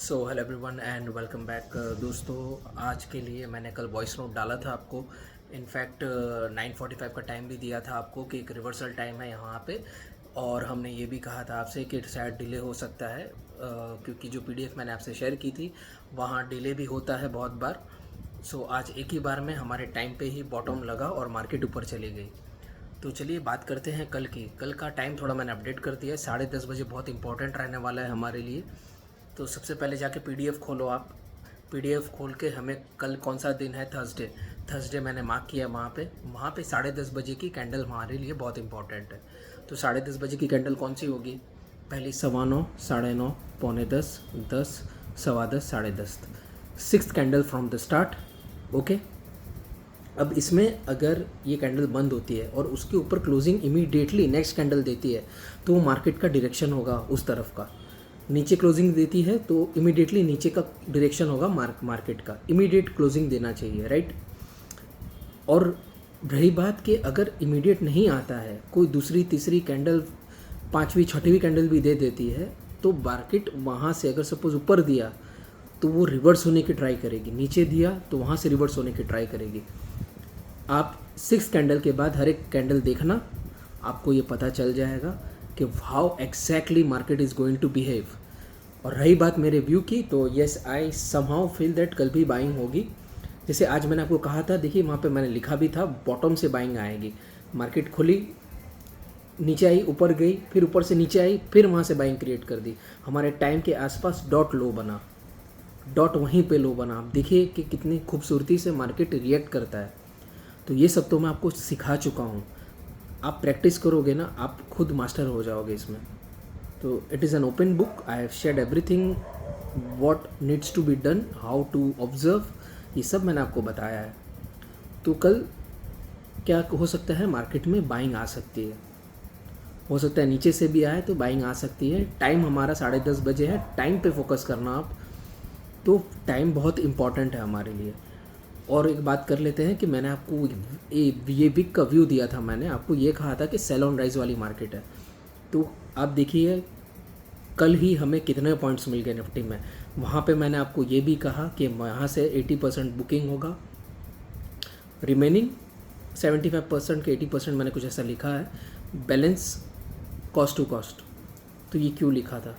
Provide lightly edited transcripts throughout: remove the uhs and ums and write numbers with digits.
So hello everyone and welcome back दोस्तों। आज के लिए मैंने कल वॉइस नोट डाला था आपको। इनफैक्ट 9:45 का टाइम भी दिया था आपको कि एक रिवर्सल टाइम है यहाँ पे। और हमने ये भी कहा था आपसे कि शायद डिले हो सकता है क्योंकि जो पीडीएफ मैंने आपसे शेयर की थी वहाँ डिले भी होता है बहुत बार। सो आज एक ही बार में हमारे टाइम पे ही बॉटम लगा और मार्केट ऊपर चली गई। तो चलिए बात करते हैं कल की। कल का टाइम थोड़ा मैंने अपडेट कर दिया है, 10:30 बजे बहुत इंपॉर्टेंट रहने वाला है हमारे लिए। तो सबसे पहले जाके पीडीएफ खोलो आप। पीडीएफ खोल के हमें कल कौन सा दिन है, थर्सडे मैंने मार्क किया वहाँ पे 10:30 बजे की कैंडल हमारे लिए बहुत इंपॉर्टेंट है। तो 10:30 बजे की कैंडल कौन सी होगी? पहली 9:15, 9:30, 9:45, 10, 10:15, 10:30, sixth candle from the start. Okay. अब इसमें अगर ये कैंडल बंद होती है और उसके ऊपर क्लोजिंग इमीडिएटली नेक्स्ट कैंडल देती है तो वो मार्केट का डायरेक्शन होगा उस तरफ का। नीचे क्लोजिंग देती है तो इमीडिएटली नीचे का डायरेक्शन होगा मार्केट का, इमीडिएट क्लोजिंग देना चाहिए, राइट। और रही बात कि अगर इमीडिएट नहीं आता है, कोई दूसरी तीसरी कैंडल, पांचवी छठवीं कैंडल भी दे देती है तो मार्केट वहाँ से अगर सपोज ऊपर दिया तो वो रिवर्स होने की ट्राई करेगी, नीचे दिया तो वहाँ से रिवर्स होने की ट्राई करेगी। आप सिक्स कैंडल के बाद हर एक कैंडल देखना, आपको ये पता चल जाएगा कि how exactly market is going to behave. और रही बात मेरे व्यू की, तो yes I somehow feel that कल भी बाइंग होगी। जैसे आज मैंने आपको कहा था, देखिए वहाँ पे मैंने लिखा भी था बॉटम से बाइंग आएगी। मार्केट खुली, नीचे आई, ऊपर गई, फिर ऊपर से नीचे आई, फिर वहाँ से बाइंग क्रिएट कर दी। हमारे टाइम के आसपास डॉट लो बना, डॉट वहीं पे लो बना। आप देखिए कि कितनी खूबसूरती से मार्केट रिएक्ट करता है। तो ये सब तो मैं आपको सिखा चुका हूँ। आप प्रैक्टिस करोगे ना, आप खुद मास्टर हो जाओगे इसमें। तो it is an open book, I have shared everything what needs to be done, how to observe, ये सब मैंने आपको बताया है। तो कल क्या हो सकता है, मार्केट में बाइंग आ सकती है, हो सकता है नीचे से भी आए तो बाइंग आ सकती है। टाइम हमारा 10:30 बजे है, टाइम पे फोकस करना आप। तो टाइम बहुत इम्पॉर्टेंट है हमारे लिए। और एक बात कर लेते हैं कि मैंने आपको ये वीक का व्यू दिया था, मैंने आपको ये कहा था कि सेल ऑन राइज वाली मार्केट है। तो आप देखिए कल ही हमें कितने पॉइंट्स मिल गए निफ्टी में। वहाँ पे मैंने आपको ये भी कहा कि यहाँ से 80% बुकिंग होगा, रिमेनिंग 75% के 80% मैंने कुछ ऐसा लिखा है, बैलेंस कॉस्ट टू कॉस्ट। तो ये क्यों लिखा था?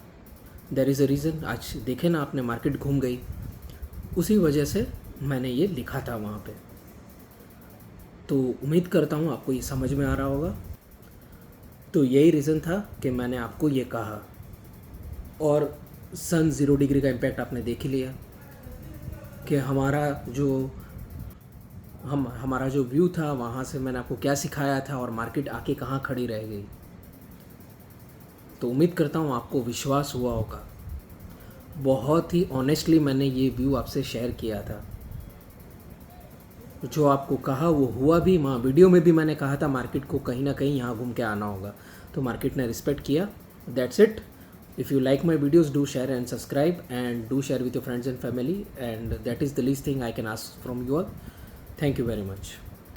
There is a reason. आज देखे ना आपने, मार्केट घूम गई, उसी वजह से मैंने ये लिखा था वहाँ पे। तो उम्मीद करता हूँ आपको ये समझ में आ रहा होगा। तो यही रीज़न था कि मैंने आपको ये कहा। और सन 0 डिग्री का इम्पैक्ट आपने देख ही लिया कि हमारा जो व्यू था, वहाँ से मैंने आपको क्या सिखाया था और मार्केट आके कहाँ खड़ी रह गई। तो उम्मीद करता हूँ आपको विश्वास हुआ होगा। बहुत ही ऑनेस्टली मैंने ये व्यू आपसे शेयर किया था। जो आपको कहा वो हुआ भी। वहाँ वीडियो में भी मैंने कहा था मार्केट को कहीं ना कहीं यहाँ घूम के आना होगा, तो मार्केट ने रिस्पेक्ट किया। That's it. If you like my videos, do share and subscribe and do share with your friends and family, and that is the least thing I can ask from you all. Thank you very much.